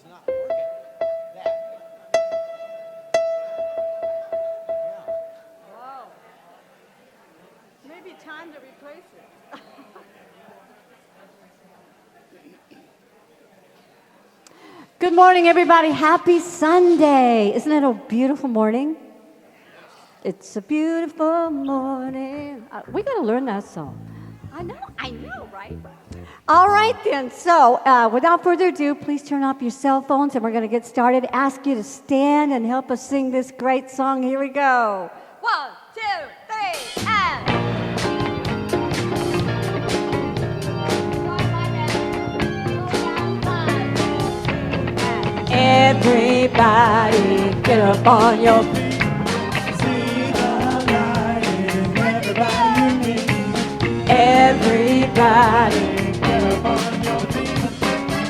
not working. That. Yeah. Wow. Maybe time to replace it. Good morning, everybody. Happy Sunday. Isn't it a beautiful morning? It's a beautiful morning. We got to learn that song. I know, right? All right, then. So, without further ado, please turn off your cell phones and we're going to get started. Ask you to stand and help us sing this great song. Here we go. 1, 2, 3, and. Everybody get up on your feet. See the light in everybody you meet. Everybody Get up on your feet.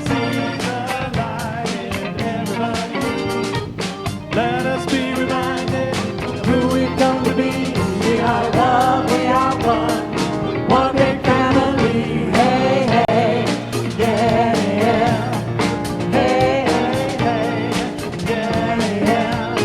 See the light in everybody you meet. Let us be reminded of who we've come to be. We are love, we are one. One big family. Hey, hey, yeah, yeah. Hey, hey, hey, yeah, yeah.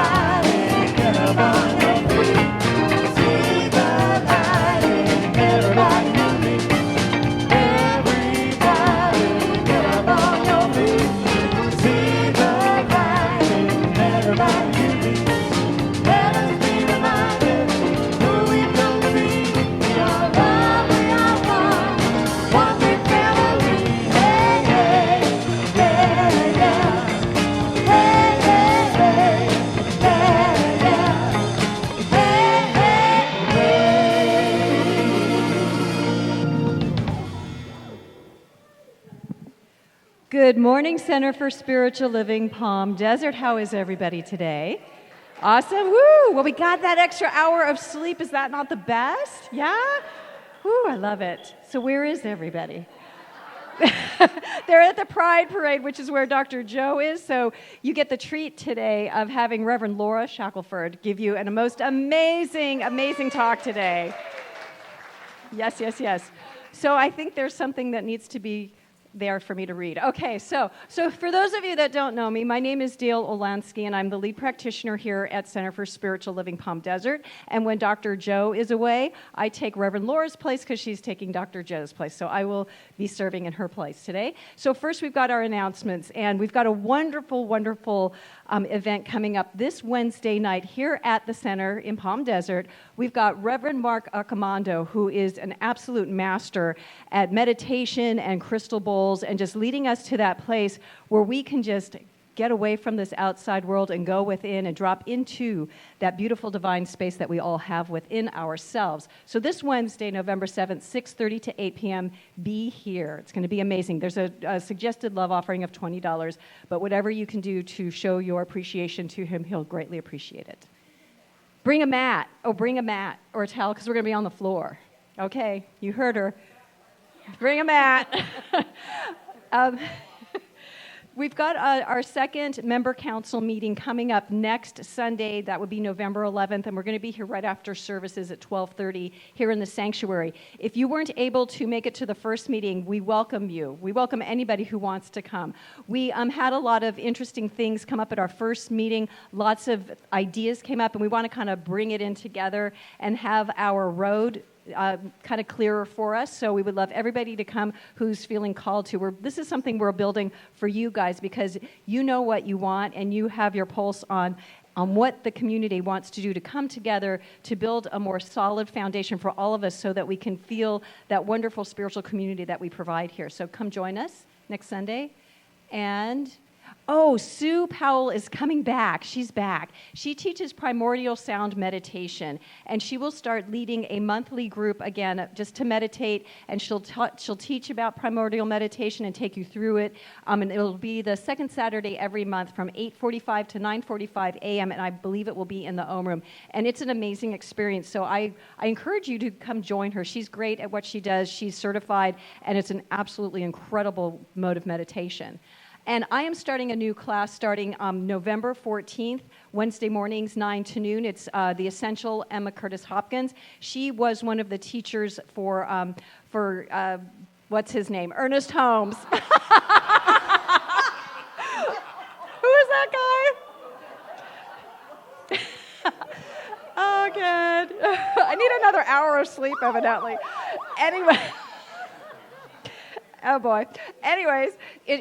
Everybody get up on your feet. See the light in everybody you meet. Everybody get up on your feet. See the light in everybody you meet. Let us be reminded who we've come to be. We are love, we are one big family. Hey, hey, yeah, yeah. Hey, hey, hey, yeah, yeah. Hey, hey, hey. Good morning, Center for Spiritual Living, Palm Desert. How is everybody today? Awesome. Woo! Well, we got that extra hour of sleep. Is that not the best? Yeah? Woo, I love it. So where is everybody? They're at the Pride Parade, which is where Dr. Joe is. So you get the treat today of having Reverend Laura Shackelford give you a most amazing, amazing talk today. Yes, yes, yes. So I think there's something that needs to be there for me to read. Okay, so for those of you that don't know me, my name is Dale Olansky, and I'm the lead practitioner here at Center for Spiritual Living Palm Desert. And when Dr. Joe is away, I take Reverend Laura's place because she's taking Dr. Joe's place. So I will be serving in her place today. So first, we've got our announcements, and we've got a wonderful, wonderful event coming up this Wednesday night here at the center in Palm Desert. We've got Reverend Mark Accomando, who is an absolute master at meditation and crystal bowls and just leading us to that place where we can just get away from this outside world and go within and drop into that beautiful divine space that we all have within ourselves. So this Wednesday, November 7th, 6:30 to 8 p.m., be here. It's going to be amazing. There's a suggested love offering of $20, but whatever you can do to show your appreciation to him, he'll greatly appreciate it. Bring a mat. Oh, bring a mat or a towel because we're going to be on the floor. Okay, you heard her. Bring a mat. We've got our second member council meeting coming up next Sunday. That would be November 11th, and we're going to be here right after services at 12:30 here in the sanctuary. If you weren't able to make it to the first meeting, we welcome you. We welcome anybody who wants to come. We had a lot of interesting things come up at our first meeting. Lots of ideas came up, and we want to kind of bring it in together and have our road kind of clearer for us. So we would love everybody to come who's feeling called to. This is something we're building for you guys because you know what you want and you have your pulse on what the community wants to do to come together to build a more solid foundation for all of us so that we can feel that wonderful spiritual community that we provide here. So come join us next Sunday. And oh, Sue Powell is coming back. She's back. She teaches primordial sound meditation, and she will start leading a monthly group again just to meditate, and she'll teach about primordial meditation and take you through it. And it'll be the second Saturday every month from 8:45 to 9:45 a.m., and I believe it will be in the Om Room. And it's an amazing experience, so I encourage you to come join her. She's great at what she does. She's certified, and it's an absolutely incredible mode of meditation. And I am starting a new class starting November 14th, Wednesday mornings, 9 to noon. It's the Essential Emma Curtis Hopkins. She was one of the teachers for what's his name? Ernest Holmes. Who is that guy? Oh, good. I need another hour of sleep, evidently. Anyway. Oh boy. Anyways,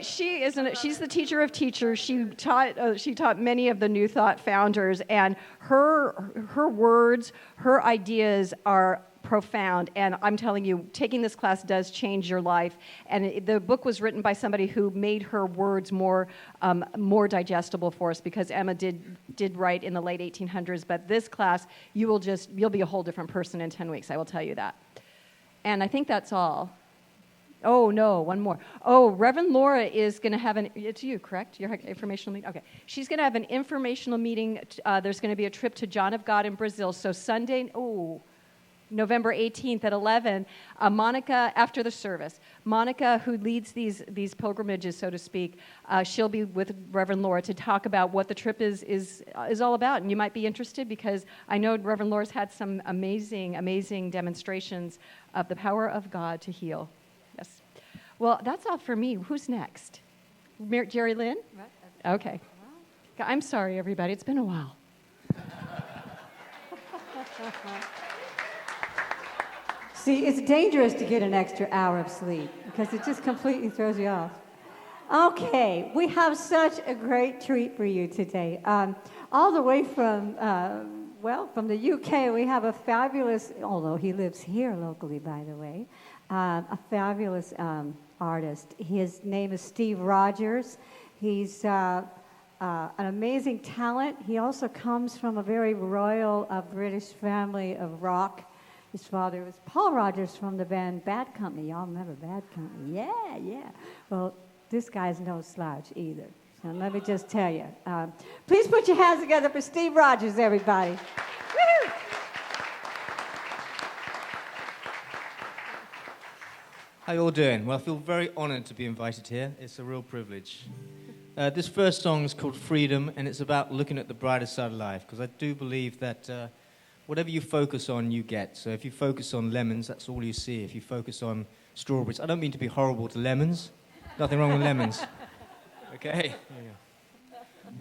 she's the teacher of teachers. She taught many of the New Thought founders, and her words, her ideas are profound. And I'm telling you, taking this class does change your life. And the book was written by somebody who made her words more digestible for us, because Emma did write in the late 1800s. But this class, you'll be a whole different person in 10 weeks. I will tell you that. And I think that's all. Oh, no, one more. Oh, Reverend Laura is going to have it's you, correct? Your informational meeting? Okay. She's going to have an informational meeting. There's going to be a trip to John of God in Brazil. So Sunday, November 18th at 11, Monica, after the service, Monica, who leads these pilgrimages, so to speak, she'll be with Reverend Laura to talk about what the trip is all about. And you might be interested, because I know Reverend Laura's had some amazing, amazing demonstrations of the power of God to heal. Yes. Well, that's all for me. Who's next? Jerry Lynn? Okay. I'm sorry, everybody. It's been a while. See, it's dangerous to get an extra hour of sleep, because it just completely throws you off. Okay, we have such a great treat for you today. All the way from the UK, we have a fabulous, although he lives here locally, by the way, a fabulous artist. His name is Steve Rogers. He's an amazing talent. He also comes from a very royal British family of rock. His father was Paul Rogers from the band Bad Company. Y'all remember Bad Company? Yeah. Well, this guy's no slouch either. So let me just tell you. Please put your hands together for Steve Rogers, everybody. Woo-hoo! How you all doing? Well, I feel very honored to be invited here. It's a real privilege. This first song is called Freedom, and it's about looking at the brighter side of life, because I do believe that whatever you focus on, you get. So if you focus on lemons, that's all you see. If you focus on strawberries, I don't mean to be horrible to lemons. Nothing wrong with lemons. Okay? Oh, yeah.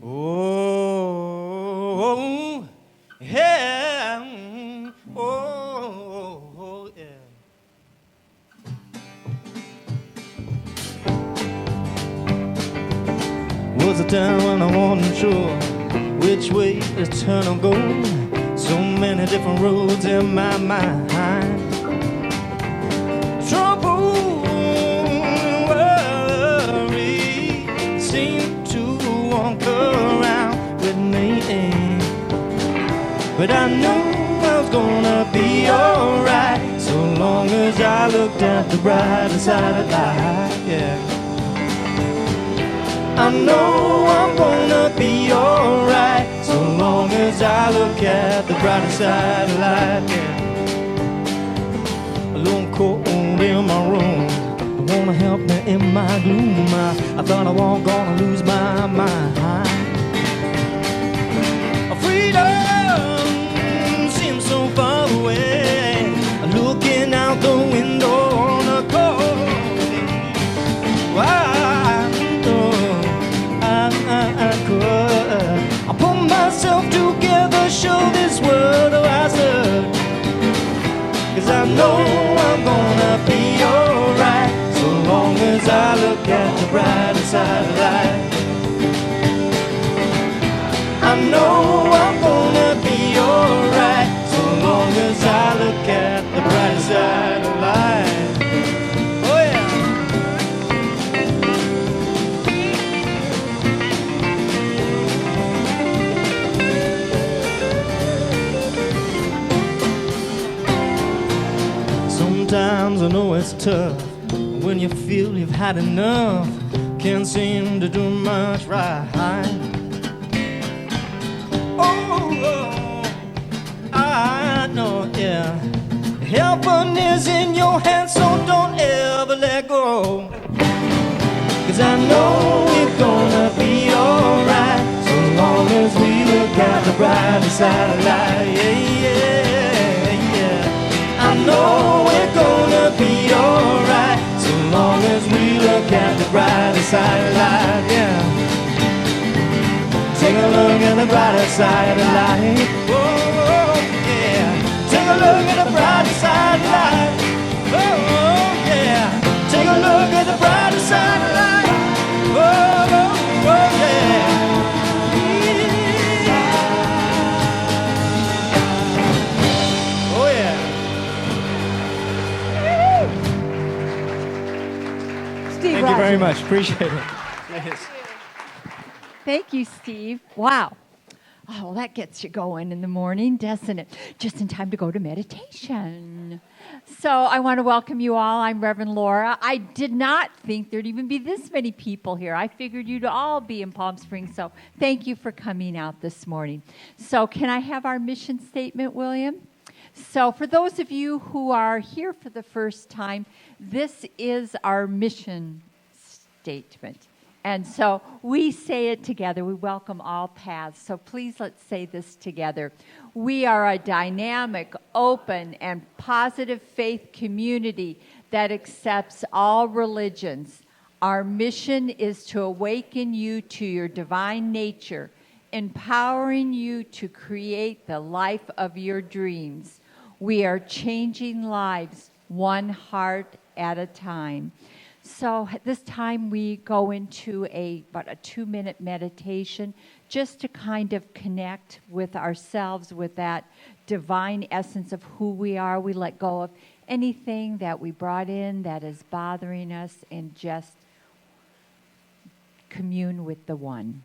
Oh, yeah. Was a time when I wasn't sure which way to turn or go. So many different roads in my mind. Trouble, worry seem to walk around with me. But I knew I was gonna be alright, so long as I looked at the brighter side of life, yeah. I know I'm gonna be alright, so long as I look at the brighter side of life, yeah. Alone cold in my room, I wanna help me in my gloom. I thought I was gonna lose my mind. Freedom seems so far away, looking out the window on a cold day. I could. I pull myself together, show this world a wiser. 'Cause I know I'm gonna be alright, so long as I look at the brighter side of life. I know I'm gonna be alright, so long as I look at the brighter side of life. Oh yeah. Sometimes I know it's tough when you feel you've had enough, can't seem to do much right. Oh, I know, yeah. Heaven is in your hands, so don't ever let go. 'Cause I know you're the brighter side of life. Yeah, yeah, yeah. I know we're gonna be alright, so long as we look at the brighter side of life. Yeah. Take a look at the brighter side of life. Oh, yeah. Take a look at the brighter side of life. Oh, yeah. Take a look at the brighter side of life. Oh, yeah. Oh, yeah. Steve Thank you Rogers. very much. Appreciate it. Yes. Thank you, Steve. Wow. Oh, well, that gets you going in the morning, doesn't it? Just in time to go to meditation. So I want to welcome you all. I'm Reverend Laura. I did not think there'd even be this many people here. I figured you'd all be in Palm Springs, so thank you for coming out this morning. So can I have our mission statement, William? So for those of you who are here for the first time, this is our mission statement. And so we say it together. We welcome all paths. So please let's say this together. We are a dynamic, open, and positive faith community that accepts all religions. Our mission is to awaken you to your divine nature, empowering you to create the life of your dreams. We are changing lives one heart at a time. So at this time we go into about a 2-minute meditation just to kind of connect with ourselves, with that divine essence of who we are. We let go of anything that we brought in that is bothering us and just commune with the One.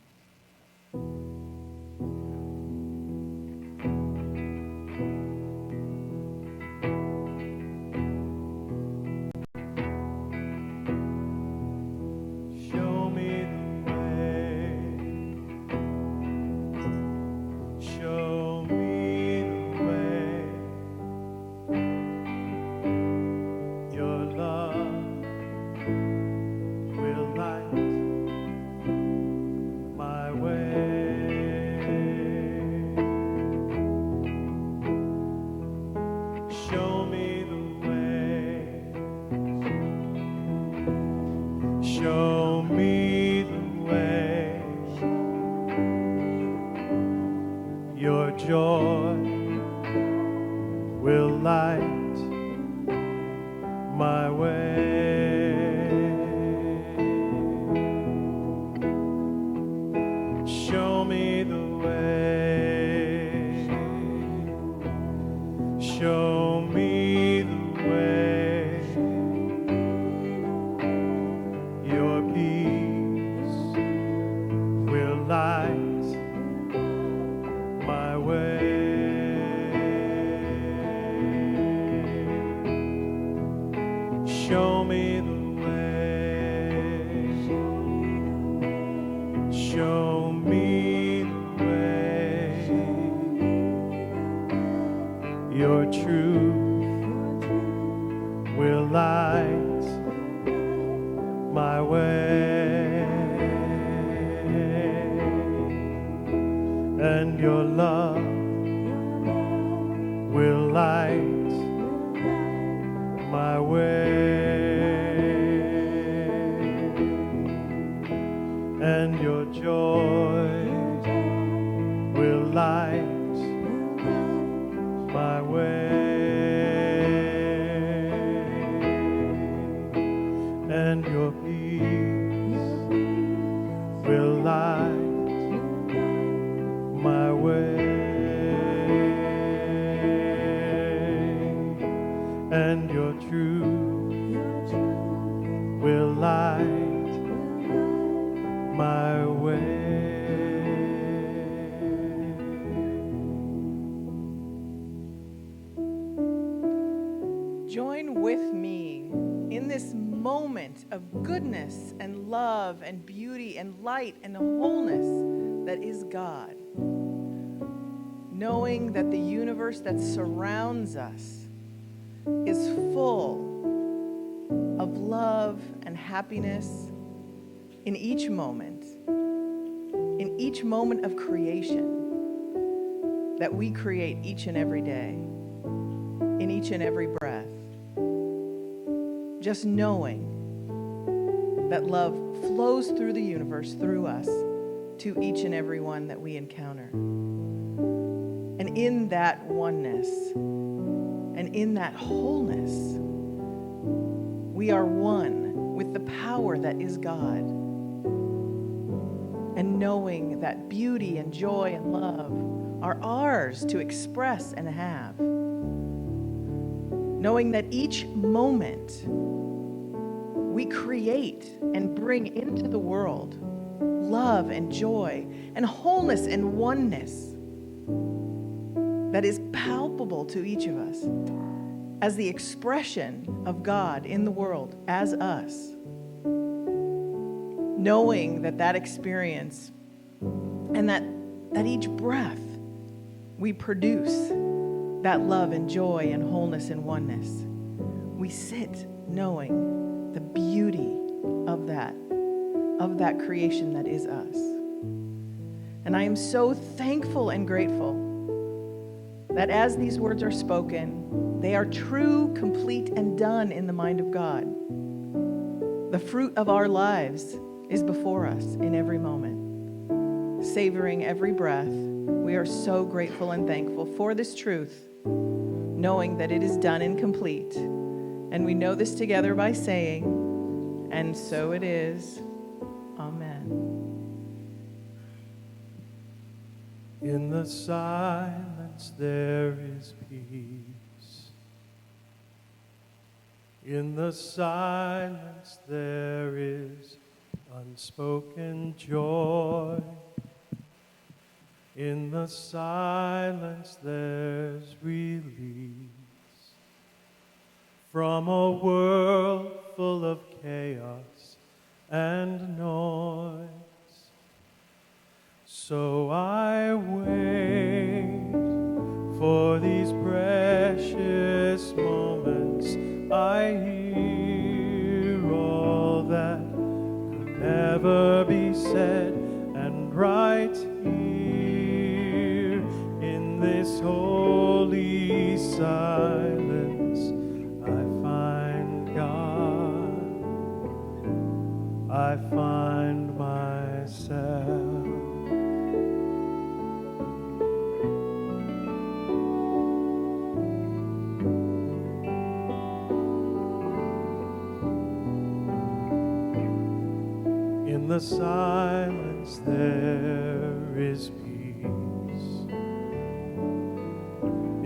Show me the way. Show me the way. Your love will light my way. Show me the way. Show me the way. Your joy will light my way. Show me the way. Show me the way. Your peace will light my way. Show me the way. Show me the way. Your truth will light my way. And your love will light my way. And your joy will light my way. And your peace will light my way. And your truth will light my way. Join with me in this moment of goodness and love and beauty and light and wholeness that is God. Knowing that the universe that surrounds us is full of love and happiness in each moment of creation. that we create each and every day, in each and every breath. Just knowing that love flows through the universe, through us, to each and every one that we encounter. And in that oneness, and in that wholeness, we are one with the power that is God. And knowing that beauty and joy and love are ours to express and have. Knowing that each moment we create and bring into the world love and joy and wholeness and oneness that is palpable to each of us as the expression of God in the world as us. Knowing that experience and that each breath we produce that love and joy and wholeness and oneness. We sit knowing the beauty of that creation that is us. And I am so thankful and grateful that as these words are spoken, they are true, complete, and done in the mind of God. The fruit of our lives is before us in every moment. Savoring every breath, we are so grateful and thankful for this truth, knowing that it is done and complete. And we know this together by saying, and so it is. Amen. In the silence there is peace. In the silence there is unspoken joy. In the silence there's release from a world full of chaos and noise. So I wait for these precious moments. I hear all that could never be said, and right here in this holy silence I find God, I find myself. In the silence there is peace.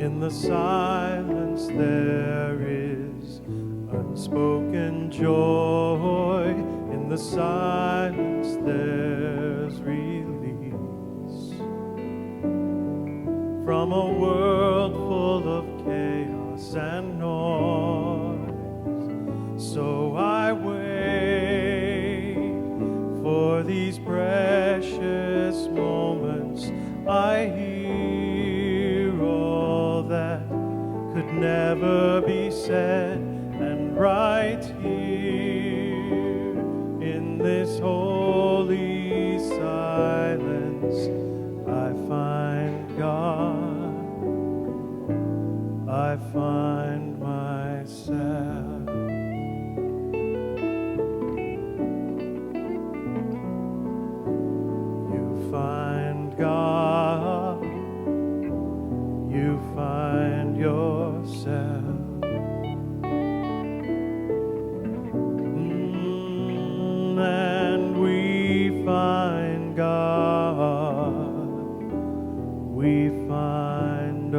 In the silence there is unspoken joy. In the silence there's release from a world full of chaos and noise. So I wait for these precious moments. I hear all that could never be said, and right here in this holy silence I find God, I find myself. Find God, you find yourself. And we find God, we find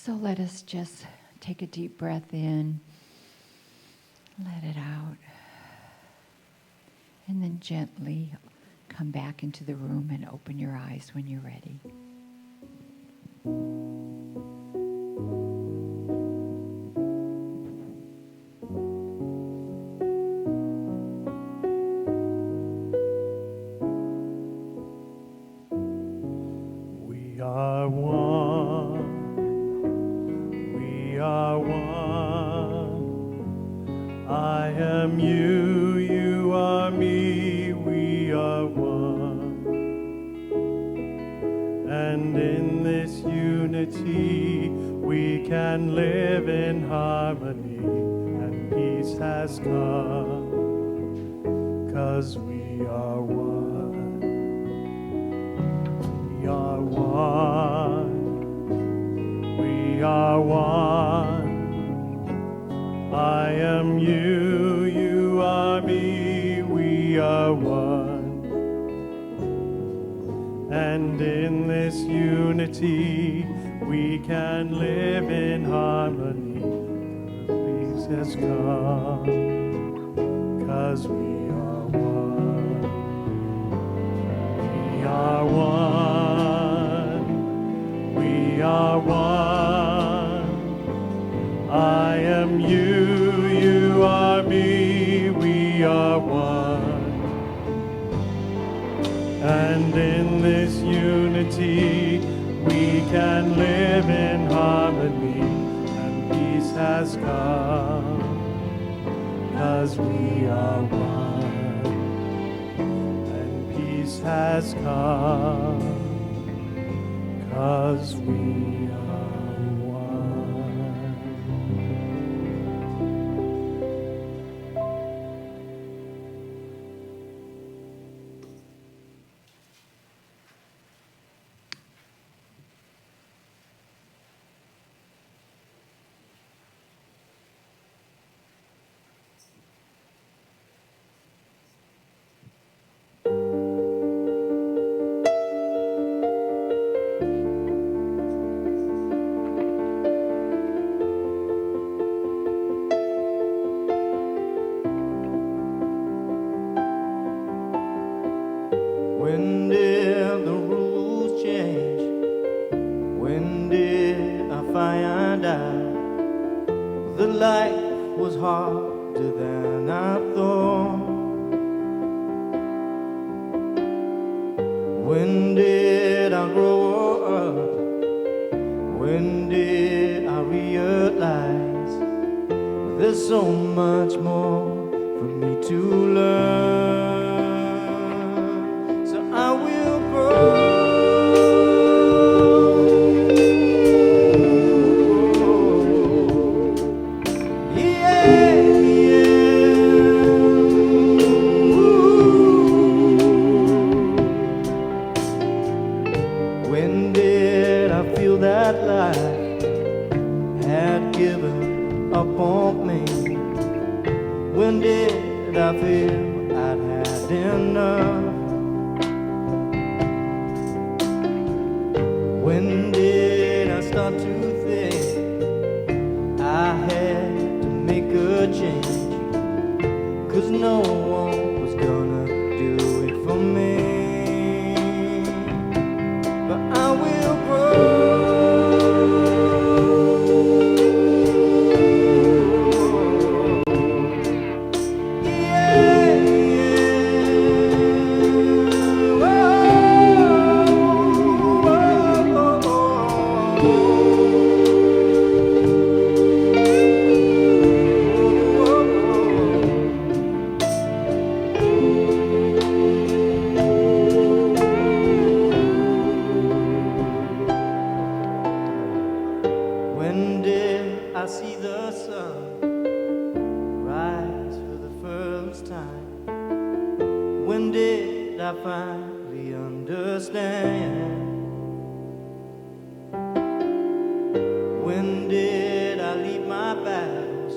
So let us just take a deep breath in, let it out, and then gently come back into the room and open your eyes when you're ready. We are one. We are one. I am you, you are me. We are one. And in this unity, we can live in harmony, and peace has come, 'cause we are one. We are one. We are one. I am you, you are me, we are one. And in this unity, we can live in harmony. Peace has come, 'cause we are one. We are one. We are one. I am you, you are me, we are one. And in this unity, we can live in harmony, and peace has come, 'cause we are one. And peace has come, 'cause we are one. When did the rules change? When did I find out that life was harder than I thought? When did I grow up? When did I realize there's so much more for me to learn? So I will grow. When did I feel that life had given up on me? When did I feel I'd had enough? When did I start to think I had to make a change? 'Cause no one was gonna do it for me. But I will grow. Yeah, When did I see the sun rise for the first time? When did I finally understand? When did I leave my battles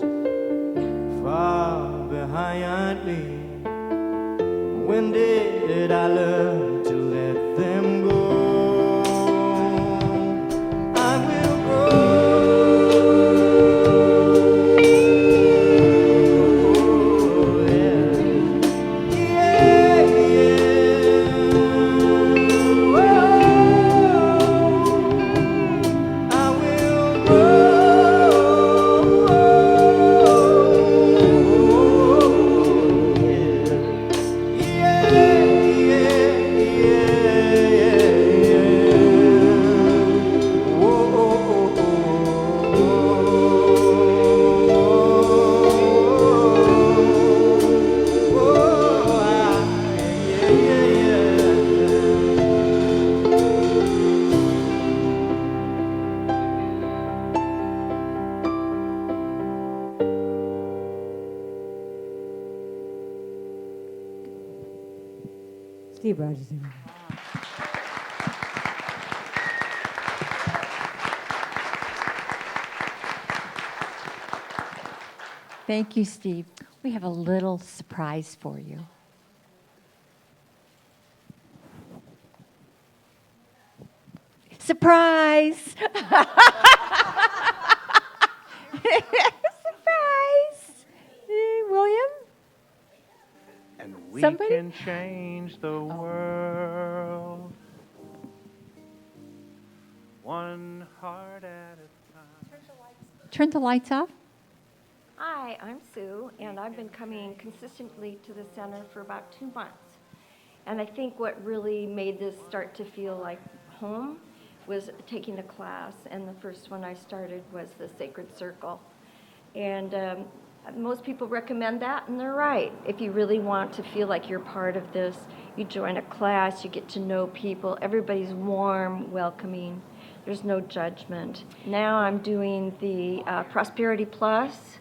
far behind me? When did I learn to let them go? I will grow. Steve Rogers, everybody. Thank you, Steve. We have a little surprise for you. Surprise! Surprise! William? And we Somebody? can change the world one heart at a time. Turn the lights off. Hi, I'm Sue, and I've been coming consistently to the center for about 2 months. And I think what really made this start to feel like home was taking a class, and the first one I started was the Sacred Circle. And most people recommend that, and they're right. If you really want to feel like you're part of this, you join a class, you get to know people, everybody's warm, welcoming, there's no judgment. Now I'm doing the Prosperity Plus,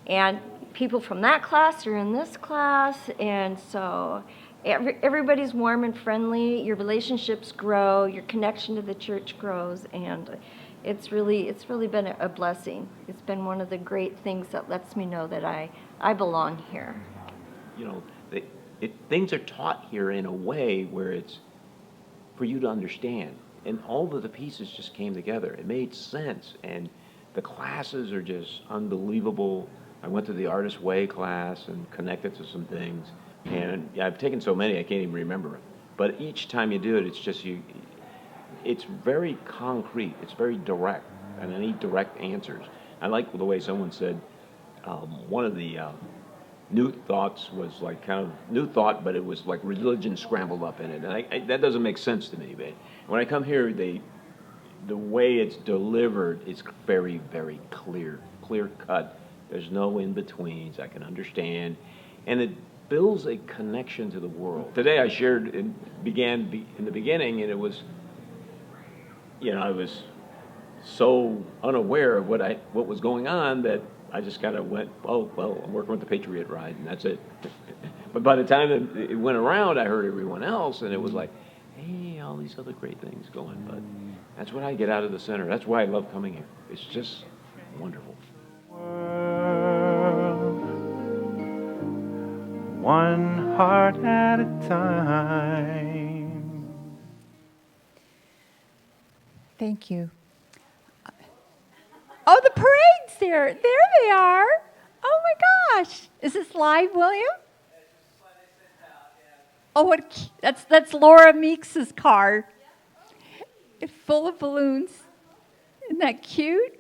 and people from that class are in this class, and so everybody's warm and friendly, your relationships grow, your connection to the church grows, and it's really been a blessing. It's been one of the great things that lets me know that I belong here. You know, things are taught here in a way where it's for you to understand. And all of the pieces just came together. It made sense. And the classes are just unbelievable. I went to the Artist Way class and connected to some things. And I've taken so many I can't even remember them. But each time you do it, it's just it's very concrete. It's very direct. And I need direct answers. I like the way someone said, one of the new thoughts was like kind of new thought, but it was like religion scrambled up in it. And that doesn't make sense to me. But when I come here, the way it's delivered is very, very clear cut. There's no in-betweens. I can understand. And it builds a connection to the world. Today I shared, began in the beginning, and it was, I was so unaware of what was going on that I just kind of went, oh, well, I'm working with the Patriot Ride, and that's it. But by the time it went around, I heard everyone else, and it was like, hey, all these other great things going. But that's what I get out of the center. That's why I love coming here. It's just wonderful. World, one heart at a time. Thank you. Oh, the parade's there. There they are. Oh my gosh. Is this live, William? Oh, that's Laura Meeks's car. It's full of balloons. Isn't that cute?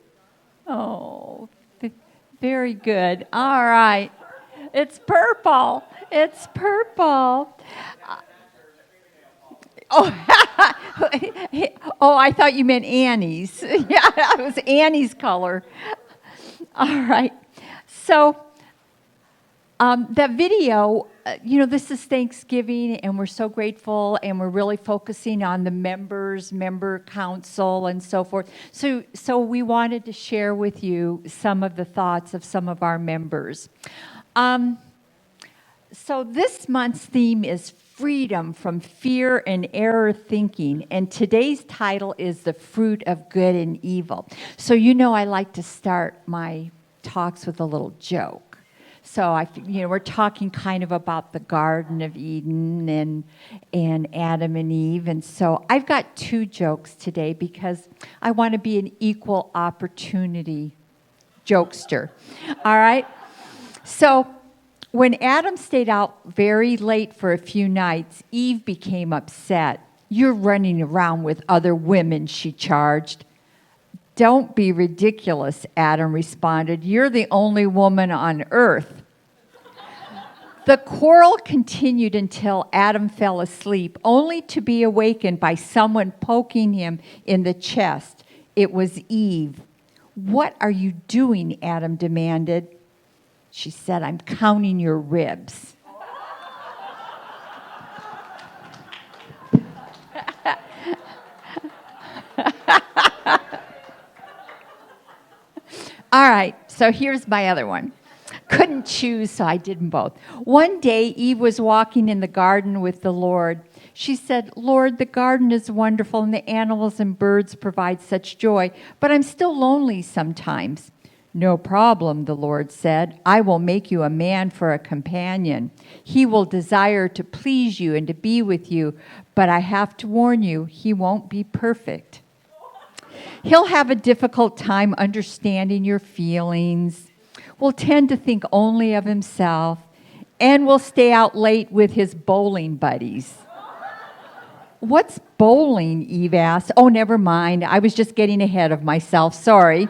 Oh, very good. All right. It's purple. It's purple. Oh, I thought you meant Annie's. Yeah, it was Annie's color. All right. So that video, this is Thanksgiving, and we're so grateful, and we're really focusing on the members, member council, and so forth. So we wanted to share with you some of the thoughts of some of our members. So this month's theme is freedom from fear and error thinking, and today's title is the fruit of good and evil. So I like to start my talks with a little joke. So we're talking kind of about the Garden of Eden and Adam and Eve, and so I've got 2 jokes today because I want to be an equal opportunity jokester. All right? So when Adam stayed out very late for a few nights, Eve became upset. "You're running around with other women," she charged. "Don't be ridiculous," Adam responded. "You're the only woman on earth." The quarrel continued until Adam fell asleep, only to be awakened by someone poking him in the chest. It was Eve. "What are you doing?" Adam demanded. She said, "I'm counting your ribs." All right, so here's my other one. Couldn't choose, so I did them both. One day, Eve was walking in the garden with the Lord. She said, Lord, the garden is wonderful and the animals and birds provide such joy, but I'm still lonely sometimes. No problem, the Lord said. I will make you a man for a companion. He will desire to please you and to be with you, but I have to warn you, he won't be perfect. He'll have a difficult time understanding your feelings, will tend to think only of himself, and will stay out late with his bowling buddies. What's bowling? Eve asked. Oh, never mind. I was just getting ahead of myself. Sorry.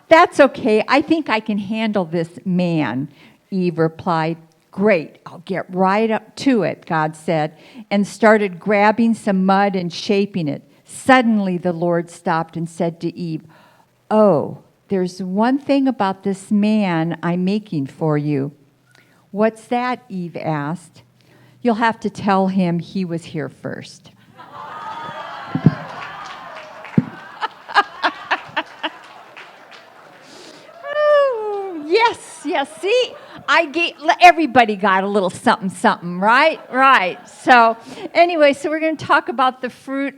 That's okay. I think I can handle this man, Eve replied. Great. I'll get right up to it, God said, and started grabbing some mud and shaping it. Suddenly, the Lord stopped and said to Eve, Oh, there's one thing about this man I'm making for you. What's that? Eve asked. You'll have to tell him he was here first. Oh, yes. See, everybody got a little something, something, right? Right. So, anyway, we're going to talk about the fruit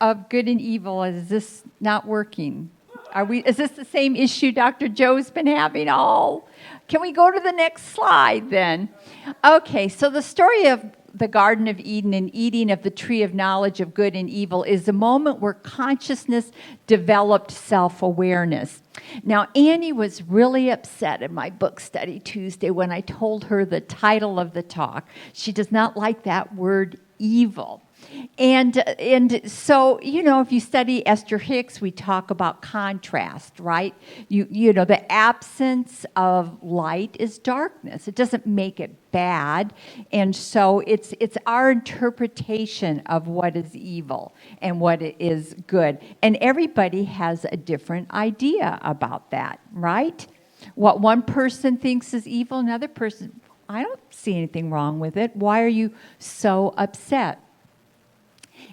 of good and evil. Is this not working? Is this the same issue Dr. Joe's been having? Oh, can we go to the next slide then? Okay, so the story of the Garden of Eden and eating of the tree of knowledge of good and evil is a moment where consciousness developed self-awareness. Now, Annie was really upset at my book study Tuesday when I told her the title of the talk. She does not like that word evil. And so, if you study Esther Hicks, we talk about contrast, right? You know, the absence of light is darkness. It doesn't make it bad. And so it's our interpretation of what is evil and what is good. And everybody has a different idea about that, right? What one person thinks is evil, another person, I don't see anything wrong with it. Why are you so upset?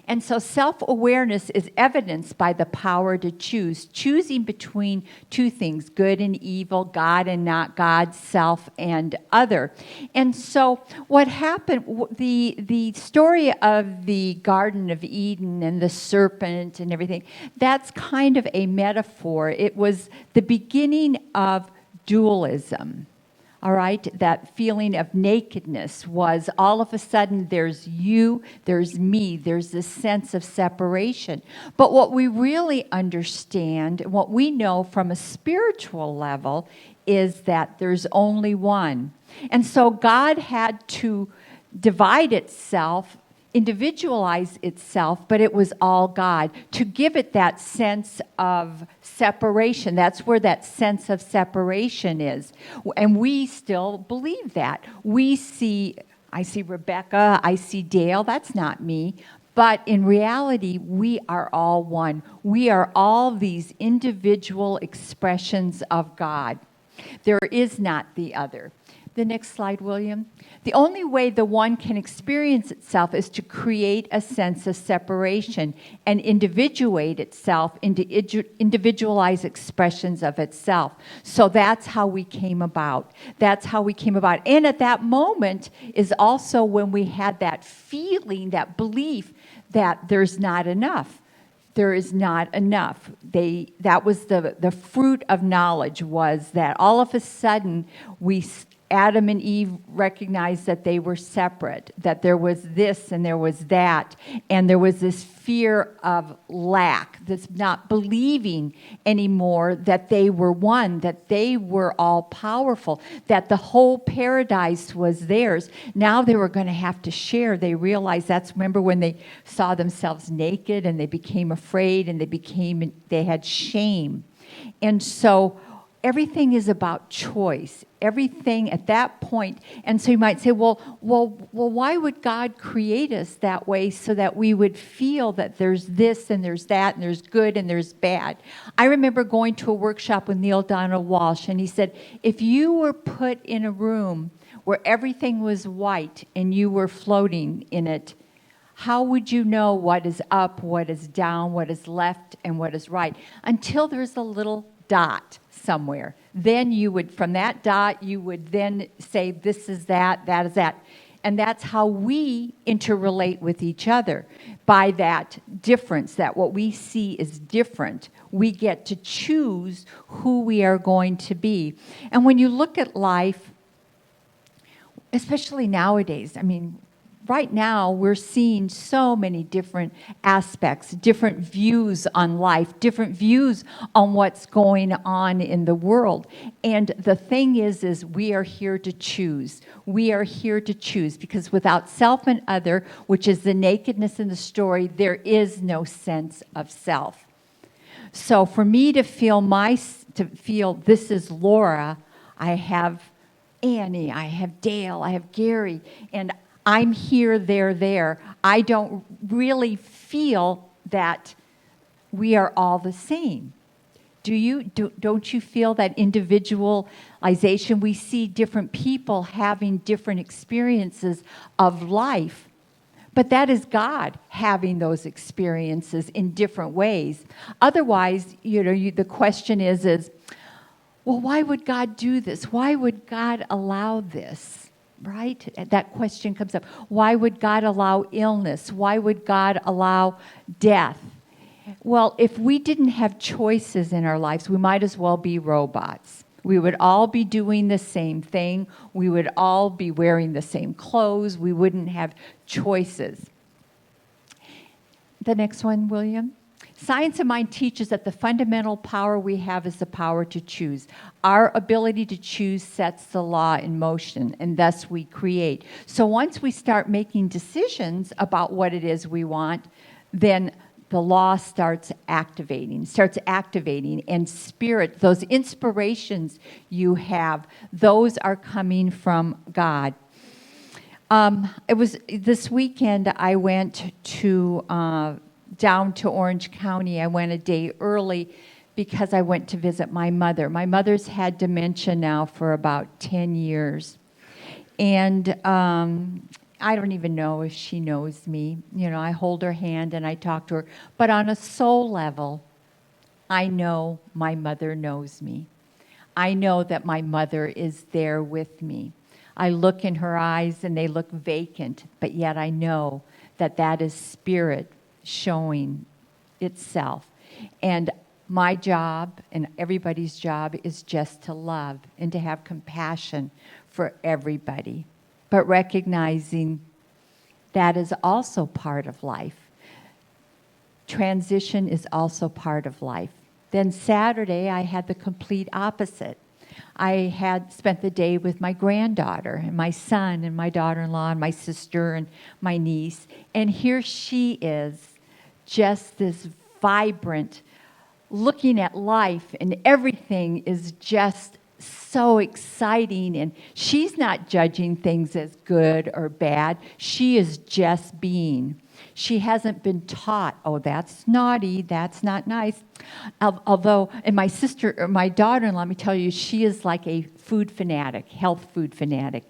And so self-awareness is evidenced by the power to choosing between two things, good and evil, God and not God, self and other. And so what happened, the story of the Garden of Eden and the serpent and everything, that's kind of a metaphor. It was the beginning of dualism. All right, that feeling of nakedness was all of a sudden there's you, there's me, there's this sense of separation. But what we really understand, what we know from a spiritual level, is that there's only one. And so God had to divide itself, individualize itself, but it was all God, to give it that sense of separation. That's where that sense of separation is. And we still believe that. I see Rebecca, I see Dale, that's not me. But in reality, we are all one. We are all these individual expressions of God. There is not the other. The next slide, William. The only way the one can experience itself is to create a sense of separation and individuate itself into individualized expressions of itself. So that's how we came about. And at that moment is also when we had that feeling, that belief that there's not enough. There is not enough. That was the fruit of knowledge, was that all of a sudden Adam and Eve recognized that they were separate, that there was this and there was that, and there was this fear of lack, this not believing anymore that they were one, that they were all powerful, that the whole paradise was theirs. Now they were going to have to share. They realized remember when they saw themselves naked and they became afraid and they had shame. And so everything is about choice. Everything at that point. And so you might say, well, why would God create us that way so that we would feel that there's this and there's that and there's good and there's bad? I remember going to a workshop with Neil Donald Walsh, and he said, if you were put in a room where everything was white and you were floating in it, how would you know what is up, what is down, what is left, and what is right? Until there's a little dot somewhere. Then from that dot, you would then say, this is that, that is that. And that's how we interrelate with each other. By that difference, that what we see is different, we get to choose who we are going to be. And when you look at life, especially nowadays, I mean, right now we're seeing so many different aspects, different views on life, different views on what's going on in the world. And the thing is we are here to choose. We are here to choose, because without self and other, which is the nakedness in the story, there is no sense of self. So for me to feel this is Laura, I have Annie, I have Dale, I have Gary, and I'm here, they're there. I don't really feel that we are all the same. Do you? Don't you feel that individualization? We see different people having different experiences of life, but that is God having those experiences in different ways. Otherwise, the question is, well, why would God do this? Why would God allow this? Right? That question comes up. Why would God allow illness? Why would God allow death? Well, if we didn't have choices in our lives, we might as well be robots. We would all be doing the same thing. We would all be wearing the same clothes. We wouldn't have choices. The next one, William. Science of Mind teaches that the fundamental power we have is the power to choose. Our ability to choose sets the law in motion, and thus we create. So once we start making decisions about what it is we want, then the law starts activating, and spirit, those inspirations you have, those are coming from God. It was this weekend I went to down to Orange County. I went a day early because I went to visit my mother. My mother's had dementia now for about 10 years. And I don't even know if she knows me. I hold her hand and I talk to her. But on a soul level, I know my mother knows me. I know that my mother is there with me. I look in her eyes and they look vacant, but yet I know that that is spirit showing itself. And my job and everybody's job is just to love and to have compassion for everybody, but recognizing that is also part of life. Transition is also part of life. Then Saturday, I had the complete opposite. I had spent the day with my granddaughter and my son and my daughter-in-law and my sister and my niece. And here she is, just this vibrant, looking at life, and everything is just so exciting. And she's not judging things as good or bad. She is just being. She hasn't been taught, oh, that's naughty, that's not nice. Although, and my sister, or my daughter-in-law, let me tell you, she is like a food fanatic, health food fanatic.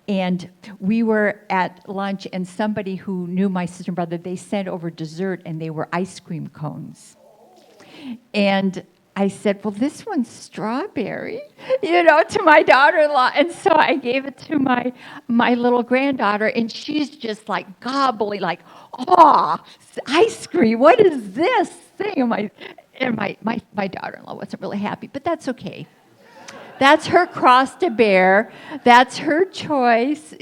And we were at lunch, and somebody who knew my sister and brother, they sent over dessert, and they were ice cream cones. And I said, well, this one's strawberry, to my daughter-in-law. And so I gave it to my little granddaughter, and she's just like gobbling, like, oh, ice cream, what is this thing? And my daughter-in-law wasn't really happy, but that's okay. That's her cross to bear. That's her choice,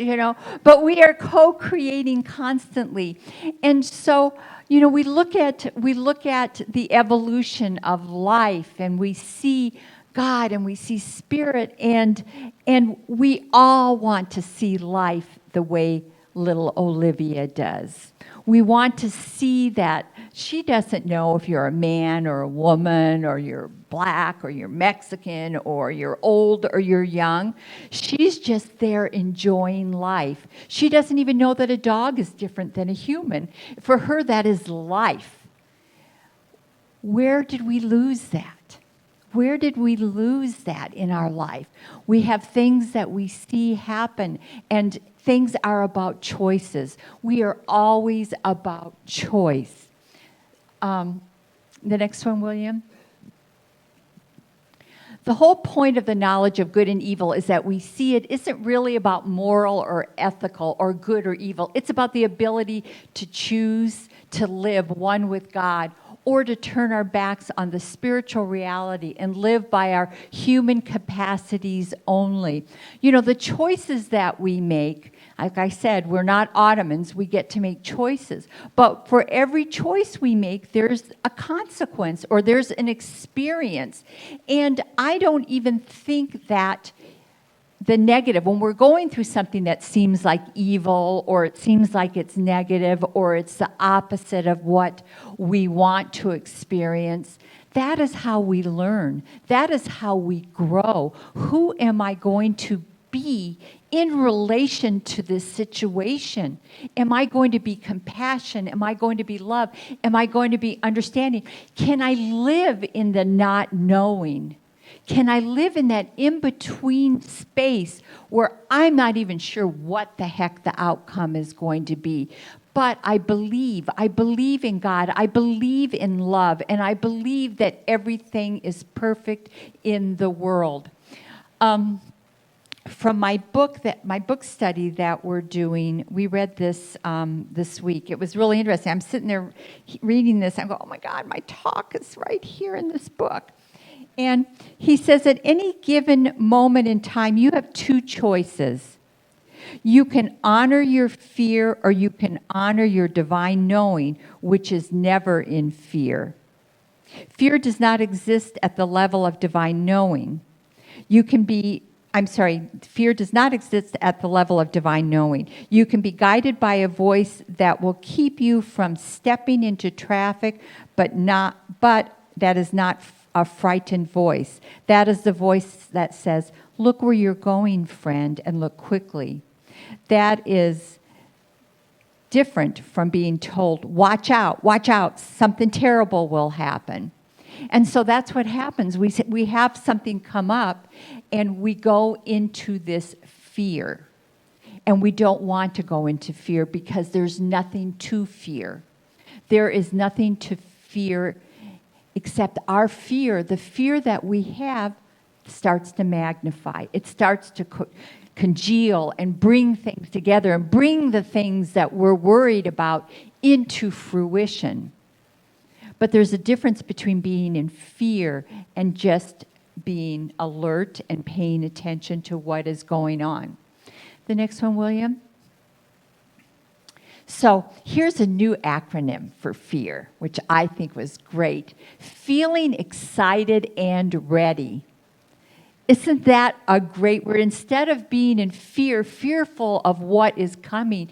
But we are co-creating constantly. And so, we look at the evolution of life, and we see God and we see spirit, and we all want to see life the way little Olivia does. We want to see that she doesn't know if you're a man or a woman, or you're black or you're Mexican or you're old or you're young. She's just there enjoying life. She doesn't even know that a dog is different than a human. For her, that is life. Where did we lose that? Where did we lose that in our life? We have things that we see happen, and things are about choices. We are always about choice. The next one, William. The whole point of the knowledge of good and evil is that we see it isn't really about moral or ethical or good or evil. It's about the ability to choose to live one with God, or to turn our backs on the spiritual reality and live by our human capacities only. You know, the choices that we make, like I said, we're not Ottomans, we get to make choices. But for every choice we make, there's a consequence or there's an experience. And I don't even think that the negative, when we're going through something that seems like evil or it seems like it's negative or it's the opposite of what we want to experience, that is how we learn. That is how we grow. Who am I going to be in relation to this situation? Am I going to be compassion? Am I going to be love? Am I going to be understanding? Can I live in the not knowing? Can I live in that in-between space where I'm not even sure what the heck the outcome is going to be? But I believe in God, I believe in love, and I believe that everything is perfect in the world. From my book study that we're doing, we read this this week. It was really interesting. I'm sitting there reading this, I'm going, oh my God, my talk is right here in this book. And he says, at any given moment in time, you have two choices. You can honor your fear or you can honor your divine knowing, which is never in fear. Fear does not exist at the level of divine knowing. Fear does not exist at the level of divine knowing. You can be guided by a voice that will keep you from stepping into traffic, but that is not a frightened voice. That is the voice that says, look where you're going, friend, and look quickly. That is different from being told, watch out, something terrible will happen. And so that's what happens. We have something come up, and we go into this fear. And we don't want to go into fear because there's nothing to fear. There is nothing to fear except our fear. The fear that we have starts to magnify. It starts to congeal and bring things together and bring the things that we're worried about into fruition. But there's a difference between being in fear and just being alert and paying attention to what is going on. The next one, William. So here's a new acronym for fear, which I think was great. Feeling excited and ready. Isn't that a great word? Instead of being in fear, fearful of what is coming,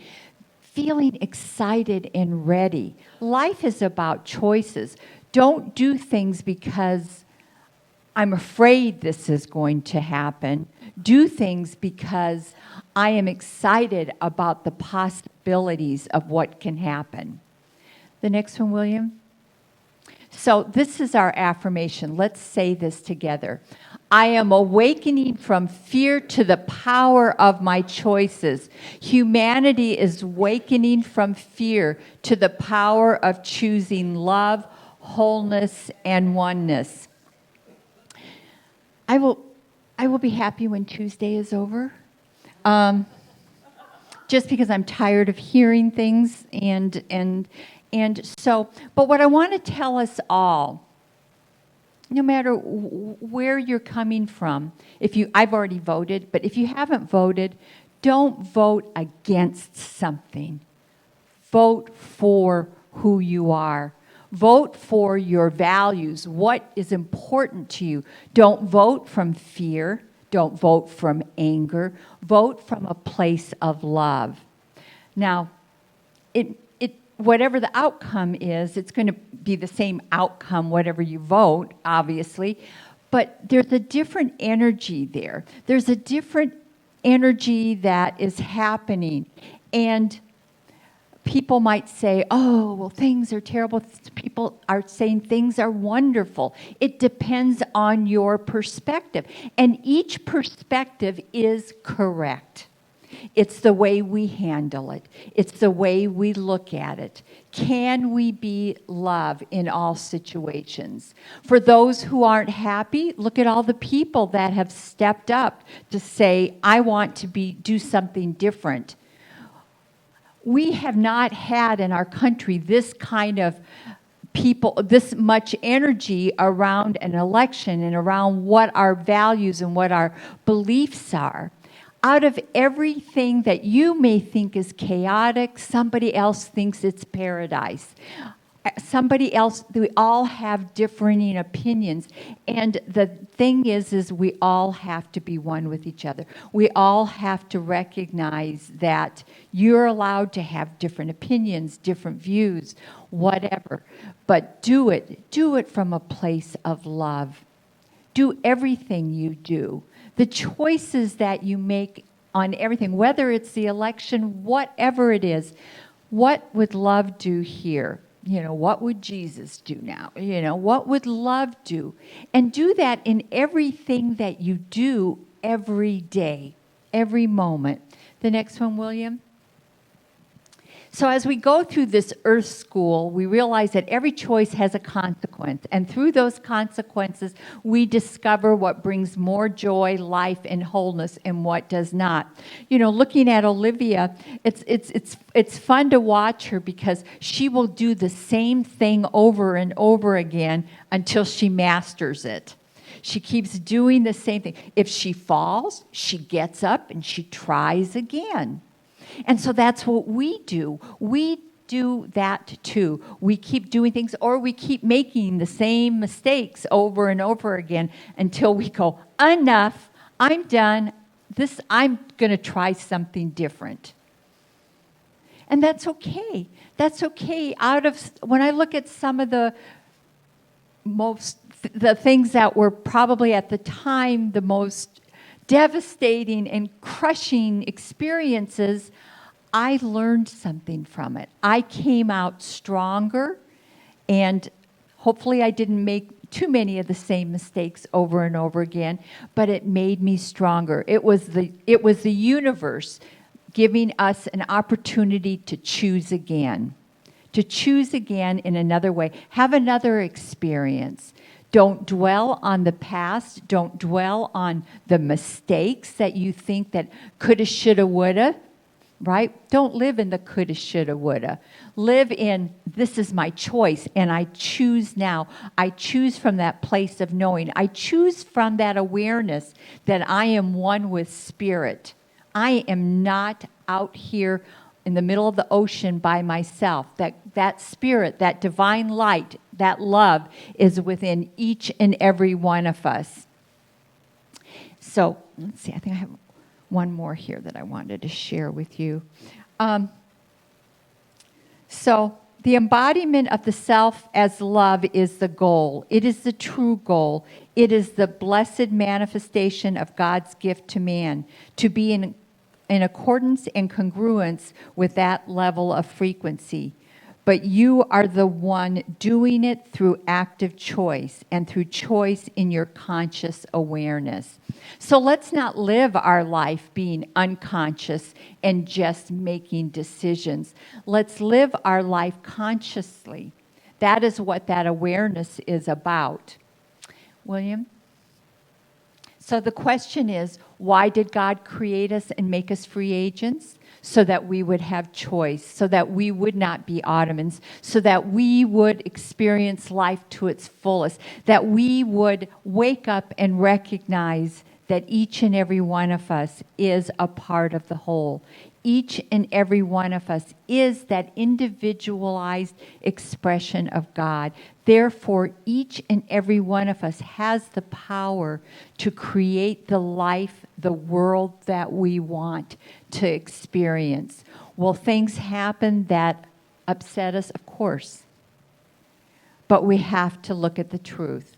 feeling excited and ready. Life is about choices. Don't do things because I'm afraid this is going to happen. Do things because I am excited about the possibilities of what can happen. The next one, William. So this is our affirmation. Let's say this together. I am awakening from fear to the power of my choices. Humanity is awakening from fear to the power of choosing love, wholeness, and oneness. I will be happy when Tuesday is over. Just because I'm tired of hearing things and so, but what I want to tell us all, no matter where you're coming from, I've already voted, but if you haven't voted, don't vote against something. Vote for who you are. Vote for your values, what is important to you. Don't vote from fear. Don't vote from anger. Vote from a place of love. Now, whatever the outcome is, it's going to be the same outcome, whatever you vote, obviously. But there's a different energy there. There's a different energy that is happening. And people might say, oh, well, things are terrible. People are saying things are wonderful. It depends on your perspective. And each perspective is correct. It's the way we handle it. It's the way we look at it. Can we be love in all situations? For those who aren't happy, look at all the people that have stepped up to say, I want to do something different. We have not had in our country this kind of people, this much energy around an election and around what our values and what our beliefs are. Out of everything that you may think is chaotic, somebody else thinks it's paradise. Somebody else, we all have differing opinions. And the thing is we all have to be one with each other. We all have to recognize that you're allowed to have different opinions, different views, whatever. But do it from a place of love. Do everything you do. The choices that you make on everything, whether it's the election, whatever it is, what would love do here? What would Jesus do now? What would love do? And do that in everything that you do every day, every moment. The next one, William. So as we go through this earth school, we realize that every choice has a consequence. And through those consequences, we discover what brings more joy, life, and wholeness and what does not. Looking at Olivia, it's fun to watch her because she will do the same thing over and over again until she masters it. She keeps doing the same thing. If she falls, she gets up and she tries again. And so that's what we do. We do that too. We keep doing things, or we keep making the same mistakes over and over again until we go, enough, I'm done. I'm going to try something different. And that's okay. That's okay. When I look at some of the things that were probably at the time the most devastating and crushing experiences, I learned something from it. I came out stronger, and hopefully I didn't make too many of the same mistakes over and over again, but it made me stronger. It was the universe giving us an opportunity to choose again in another way, have another experience. Don't dwell on the past. Don't dwell on the mistakes that you think that coulda, shoulda, woulda, right? Don't live in the coulda, shoulda, woulda. Live in, this is my choice, and I choose now. I choose from that place of knowing. I choose from that awareness that I am one with Spirit. I am not out here in the middle of the ocean by myself. That Spirit, that divine light, that love is within each and every one of us. So, let's see, I think I have one more here that I wanted to share with you. So, the embodiment of the self as love is the goal. It is the true goal. It is the blessed manifestation of God's gift to man, to be in accordance and congruence with that level of frequency. But you are the one doing it through active choice and through choice in your conscious awareness. So let's not live our life being unconscious and just making decisions. Let's live our life consciously. That is what that awareness is about. William? So the question is, why did God create us and make us free agents? So that we would have choice, so that we would not be Ottomans, so that we would experience life to its fullest, that we would wake up and recognize that each and every one of us is a part of the whole. Each and every one of us is that individualized expression of God. Therefore, each and every one of us has the power to create the life, the world that we want to experience. Will things happen that upset us? Of course. But we have to look at the truth.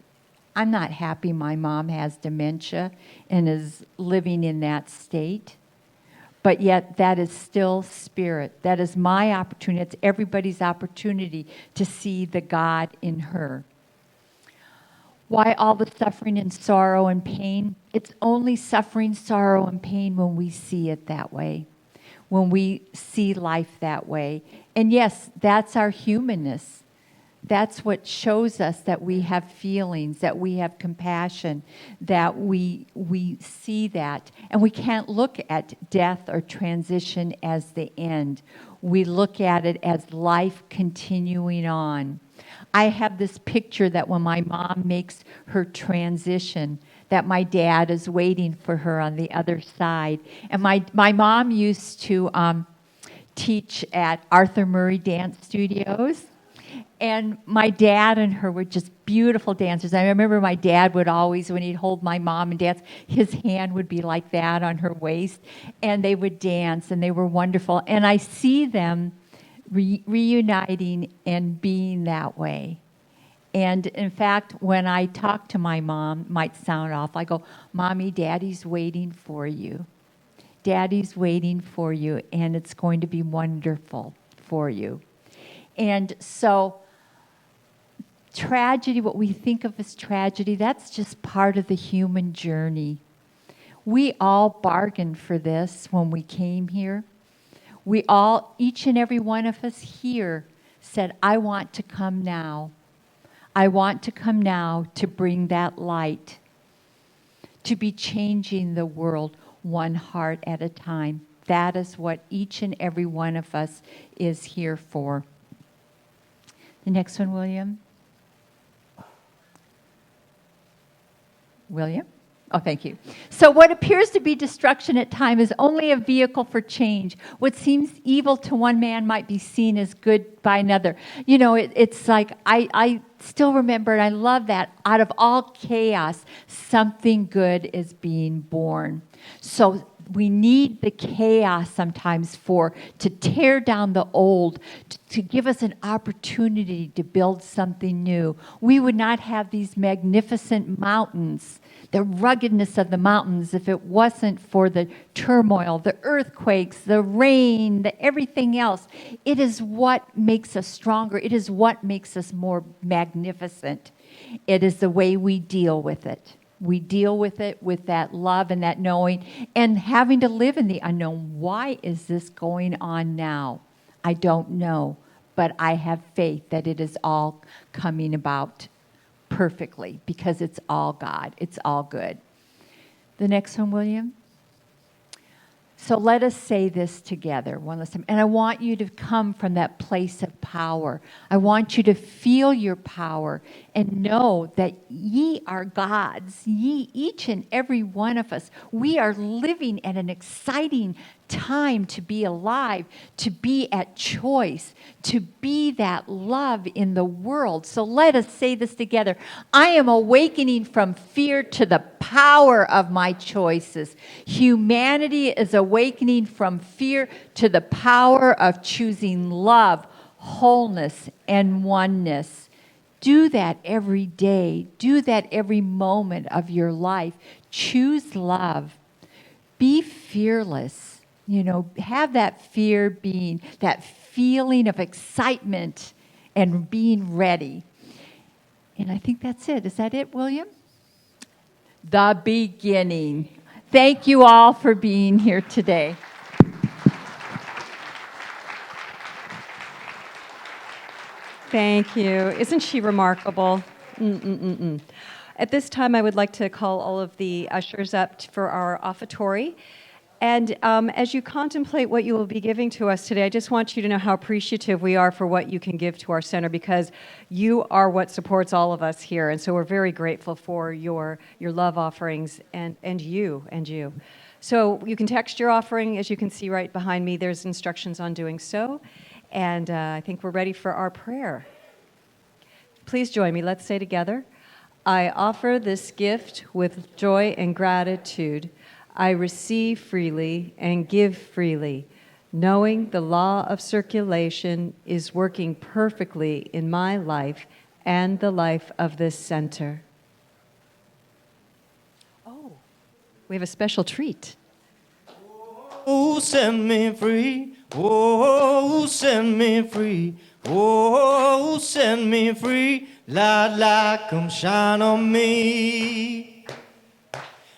I'm not happy my mom has dementia and is living in that state. But yet that is still Spirit. That is my opportunity. It's everybody's opportunity to see the God in her. Why all the suffering and sorrow and pain? It's only suffering, sorrow, and pain when we see it that way, when we see life that way. And yes, that's our humanness. That's what shows us that we have feelings, that we have compassion, that we see that. And we can't look at death or transition as the end. We look at it as life continuing on. I have this picture that when my mom makes her transition, that my dad is waiting for her on the other side. And my mom used to teach at Arthur Murray Dance Studios. And my dad and her were just beautiful dancers. I remember my dad would always, when he'd hold my mom and dance, his hand would be like that on her waist. And they would dance, and they were wonderful. And I see them reuniting and being that way. And in fact, when I talk to my mom, might sound off, I go, Mommy, Daddy's waiting for you. Daddy's waiting for you, and it's going to be wonderful for you. And so tragedy, what we think of as tragedy, that's just part of the human journey. We all bargained for this when we came here. We all, each and every one of us here, said, I want to come now. I want to come now to bring that light, to be changing the world one heart at a time. That is what each and every one of us is here for. The next one, William. William? Oh, thank you. So what appears to be destruction at times is only a vehicle for change. What seems evil to one man might be seen as good by another. You know, it's like, I still remember, and I love that, out of all chaos, something good is being born. So we need the chaos sometimes to tear down the old, to give us an opportunity to build something new. We would not have these magnificent mountains, the ruggedness of the mountains, if it wasn't for the turmoil, the earthquakes, the rain, the everything else. It is what makes us stronger. It is what makes us more magnificent. It is the way we deal with it. We deal with it with that love and that knowing and having to live in the unknown. Why is this going on now? I don't know, but I have faith that it is all coming about perfectly because it's all God. It's all good. The next one, William. So let us say this together one last time. And I want you to come from that place of power. I want you to feel your power and know that ye are God's. Ye, each and every one of us. We are living at an exciting time to be alive, to be at choice, to be that love in the world. So let us say this together. I am awakening from fear to the power of my choices. Humanity is awakening from fear to the power of choosing love, wholeness, and oneness. Do that every day. Do that every moment of your life. Choose love. Be fearless. You know, have that fear being, that feeling of excitement and being ready. And I think that's it. Is that it, William? The beginning. Thank you all for being here today. Thank you. Isn't she remarkable? At this time, I would like to call all of the ushers up for our offertory. And as you contemplate what you will be giving to us today, I just want you to know how appreciative we are for what you can give to our center because you are what supports all of us here. And so we're very grateful for your love offerings and you. So you can text your offering. As you can see right behind me, there's instructions on doing so. And I think we're ready for our prayer. Please join me. Let's say together, I offer this gift with joy and gratitude. I receive freely and give freely, knowing the law of circulation is working perfectly in my life and the life of this center. Oh, we have a special treat. Oh, set me free. Oh, set me free. Oh, set me free, light, come shine on me.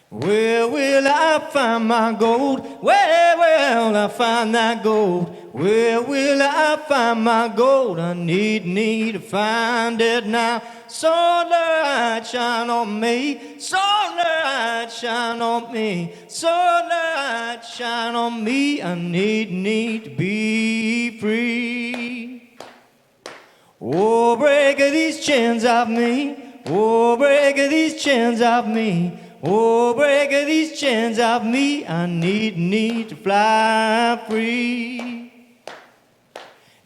Where will I find my gold? Where will I find that gold? Where will I find my gold? I need to find it now. Sunlight shine on me, sunlight shine on me, sunlight shine on me. I need to be free. Oh, break these chains off me. Oh, break these chains off me. Oh, break these chains off me. I need to fly free.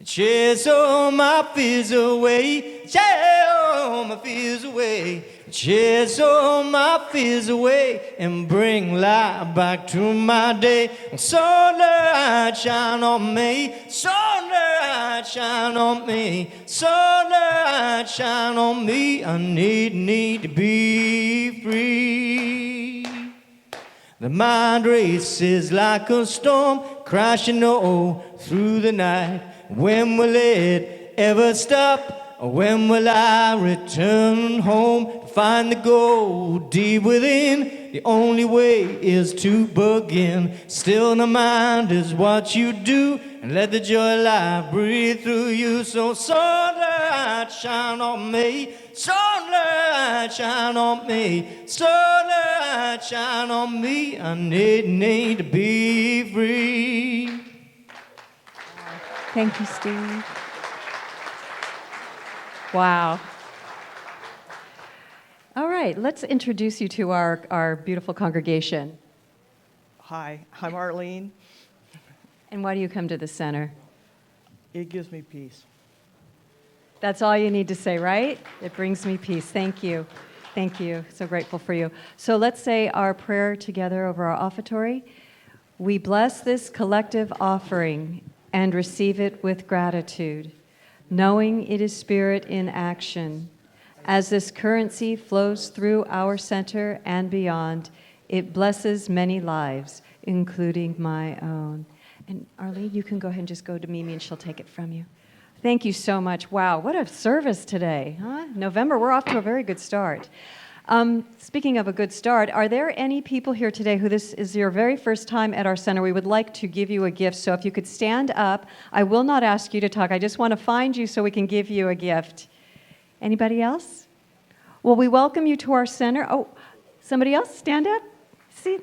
Chase all my fears away. Chase all my fears away. Chase all my fears away and bring light back to my day. Sunlight shine on me. Sunlight shine on me. Sunlight shine on me. I need to be free. The mind races like a storm crashing all through the night. When will it ever stop? Or when will I return home to find the gold deep within? The only way is to begin. Still the mind is what you do, and let the joy light breathe through you. So sunlight shine on me, sunlight shine on me, sunlight shine on me. I need to be free. Thank you, Steve. Wow. All right, let's introduce you to our beautiful congregation. Hi, I'm Arlene. And why do you come to the center? It gives me peace. That's all you need to say, right? It brings me peace. Thank you. Thank you. So grateful for you. So let's say our prayer together over our offertory. We bless this collective offering and receive it with gratitude, knowing it is spirit in action. As this currency flows through our center and beyond, it blesses many lives, including my own. And Arlene, you can go ahead and just go to Mimi and she'll take it from you. Thank you so much. Wow, what a service today, huh? November, we're off to a very good start. Speaking of a good start, are there any people here today who this is your very first time at our center? We would like to give you a gift, so if you could stand up. I will not ask you to talk. I just want to find you so we can give you a gift. Anybody else? Well, we welcome you to our center. Oh, somebody else? Stand up. See?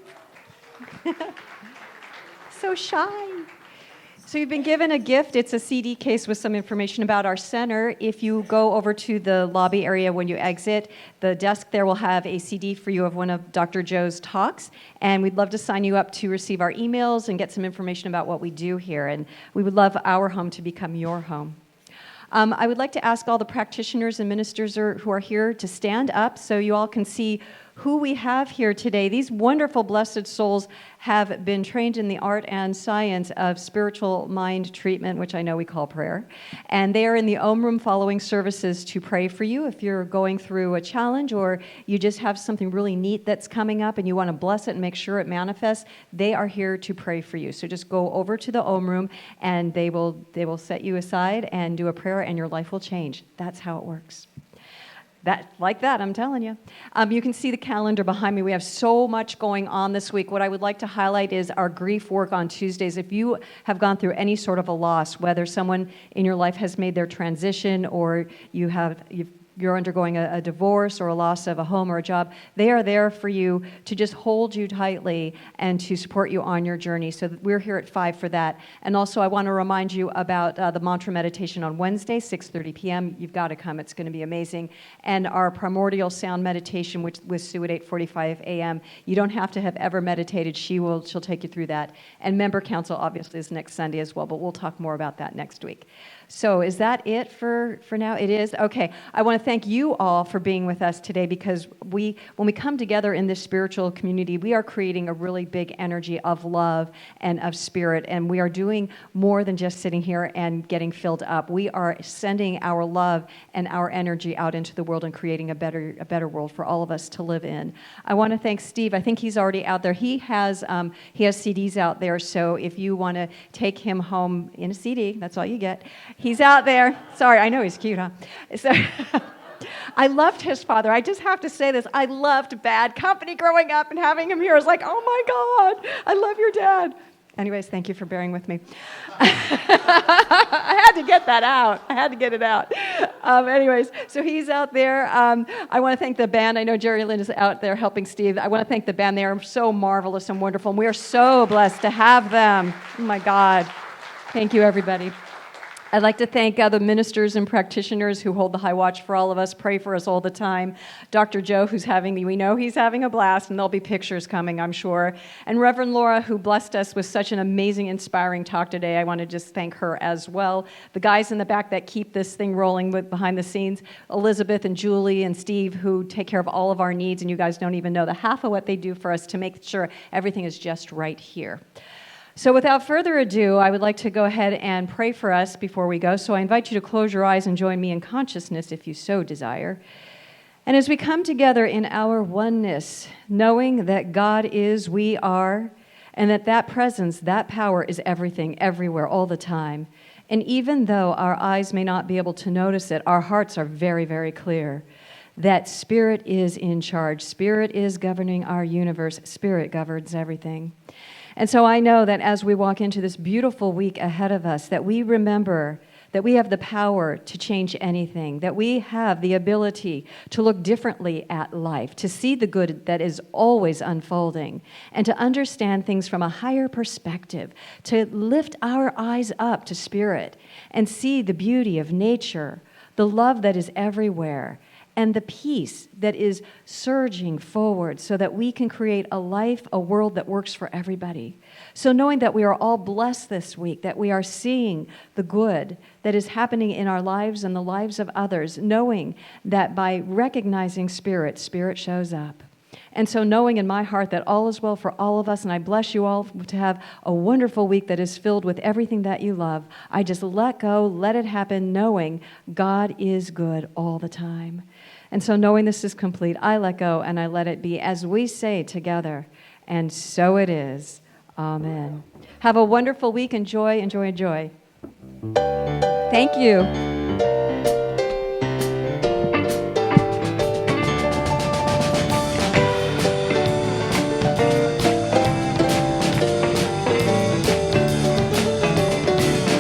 So shy. So you've been given a gift. It's a CD case with some information about our center. If you go over to the lobby area when you exit, the desk there will have a CD for you of one of Dr. Joe's talks, and we'd love to sign you up to receive our emails and get some information about what we do here, and we would love our home to become your home. I would like to ask all the practitioners and ministers who are here to stand up so you all can see who we have here today. These wonderful blessed souls have been trained in the art and science of spiritual mind treatment, which I know we call prayer. And they are in the Om Room following services to pray for you if you're going through a challenge or you just have something really neat that's coming up and you want to bless it and make sure it manifests. They are here to pray for you. So just go over to the Om Room and they will set you aside and do a prayer and your life will change. That's how it works. Like that, I'm telling you. You can see the calendar behind me. We have so much going on this week. What I would like to highlight is our grief work on Tuesdays. If you have gone through any sort of a loss, whether someone in your life has made their transition or you're undergoing a divorce or a loss of a home or a job, they are there for you to just hold you tightly and to support you on your journey. So we're here at 5 for that. And also I want to remind you about the mantra meditation on Wednesday, 6:30 p.m. You've got to come. It's going to be amazing. And our primordial sound meditation with Sue at 8:45 a.m. You don't have to have ever meditated. She'll take you through that. And member council obviously is next Sunday as well, but we'll talk more about that next week. So is that it for now? It is? Okay. I want to thank you all for being with us today because when we come together in this spiritual community, we are creating a really big energy of love and of spirit, and we are doing more than just sitting here and getting filled up. We are sending our love and our energy out into the world and creating a better world for all of us to live in. I want to thank Steve. I think he's already out there. He has CDs out there, so if you want to take him home in a CD, that's all you get. He's out there. Sorry, I know he's cute, huh? So, I loved his father. I just have to say this. I loved Bad Company growing up, and having him here was like, oh my God, I love your dad. Anyways, thank you for bearing with me. I had to get that out. I had to get it out. Anyways, so he's out there. I want to thank the band. I know Jerry Lynn is out there helping Steve. I want to thank the band. They are so marvelous and wonderful, and we are so blessed to have them. Oh, my God. Thank you, everybody. I'd like to thank the ministers and practitioners who hold the high watch for all of us, pray for us all the time. Dr. Joe, we know he's having a blast, and there'll be pictures coming, I'm sure. And Reverend Laura, who blessed us with such an amazing, inspiring talk today. I want to just thank her as well. The guys in the back that keep this thing rolling behind the scenes, Elizabeth and Julie and Steve, who take care of all of our needs, and you guys don't even know the half of what they do for us to make sure everything is just right here. So without further ado, I would like to go ahead and pray for us before we go. So I invite you to close your eyes and join me in consciousness if you so desire. And as we come together in our oneness, knowing that God is, we are, and that presence, that power is everything, everywhere, all the time. And even though our eyes may not be able to notice it, our hearts are very, very clear that Spirit is in charge. Spirit is governing our universe. Spirit governs everything. And so I know that as we walk into this beautiful week ahead of us, that we remember that we have the power to change anything, that we have the ability to look differently at life, to see the good that is always unfolding, and to understand things from a higher perspective, to lift our eyes up to Spirit and see the beauty of nature, the love that is everywhere, and the peace that is surging forward so that we can create a life, a world that works for everybody. So knowing that we are all blessed this week, that we are seeing the good that is happening in our lives and the lives of others, knowing that by recognizing Spirit, Spirit shows up. And so knowing in my heart that all is well for all of us, and I bless you all to have a wonderful week that is filled with everything that you love, I just let go, let it happen, knowing God is good all the time. And so knowing this is complete, I let go and I let it be as we say together, and so it is. Amen. Have a wonderful week. Enjoy, enjoy, enjoy. Thank you.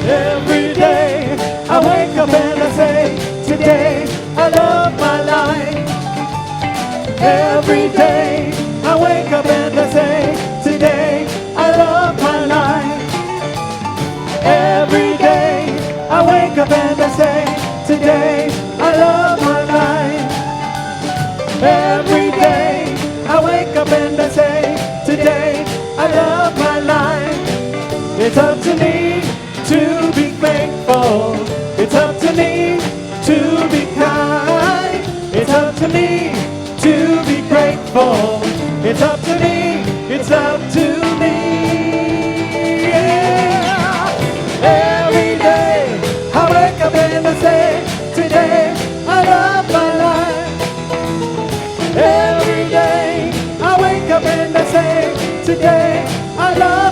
Every day I wake up and I say, today I love my life. Every day I wake up and I say, today I love my life. Every day I wake up and I say, today I love my life. Every day I wake up and I say, today I love my life. It's up to me to be thankful. It's up to me to be kind. It's up to me to be grateful. It's up to me. It's up to me. Yeah. Every day I wake up and I say, today I love my life. Every day I wake up and I say, today I love